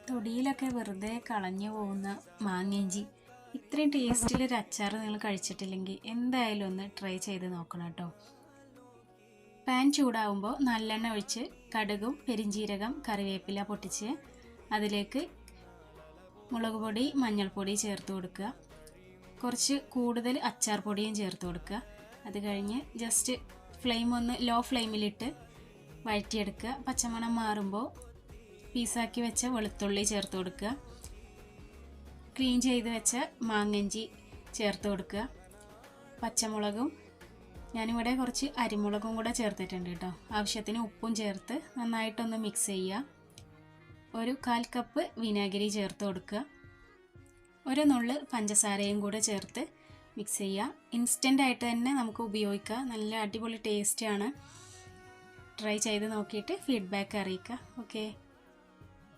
തൊടിയിലൊക്കെ വെറുതെ കളഞ്ഞു പോകുന്ന മാങ്ങയിഞ്ചി ഇത്രയും ടേസ്റ്റിലൊരു അച്ചാർ നിങ്ങൾ കഴിച്ചിട്ടില്ലെങ്കിൽ എന്തായാലും ഒന്ന് ട്രൈ ചെയ്ത് നോക്കണം കേട്ടോ. പാൻ ചൂടാവുമ്പോൾ നല്ലെണ്ണ ഒഴിച്ച് കടുകും പെരിഞ്ചീരകം കറിവേപ്പില പൊട്ടിച്ച് അതിലേക്ക് മുളക് പൊടി മഞ്ഞൾപ്പൊടി ചേർത്ത് കൊടുക്കുക. കുറച്ച് കൂടുതൽ അച്ചാർ പൊടിയും ചേർത്ത് കൊടുക്കുക. അത് കഴിഞ്ഞ് ജസ്റ്റ് ഫ്ലെയിം ഒന്ന് ലോ ഫ്ലെയിമിലിട്ട് വഴറ്റിയെടുക്കുക. പച്ചമണം മാറുമ്പോൾ പീസാക്കി വെച്ച വെളുത്തുള്ളി ചേർത്ത് കൊടുക്കുക. ക്ലീൻ ചെയ്ത് വെച്ച മാങ്ങഞ്ചി ചേർത്ത് കൊടുക്കുക. പച്ചമുളകും ഞാനിവിടെ കുറച്ച് അരിമുളകും കൂടെ ചേർത്തിട്ടുണ്ട് കേട്ടോ. ആവശ്യത്തിന് ഉപ്പും ചേർത്ത് നന്നായിട്ടൊന്ന് മിക്സ് ചെയ്യുക. ഒരു 1/4 കപ്പ് വിനാഗിരി ചേർത്ത് കൊടുക്കുക. ഒരു നുള്ള് പഞ്ചസാരയും കൂടെ ചേർത്ത് മിക്സ് ചെയ്യുക. ഇൻസ്റ്റൻ്റ് ആയിട്ട് തന്നെ നമുക്ക് ഉപയോഗിക്കാം. നല്ല അടിപൊളി ടേസ്റ്റാണ്. ട്രൈ ചെയ്ത് നോക്കിയിട്ട് ഫീഡ്ബാക്ക് അറിയിക്കുക. ഓക്കെ.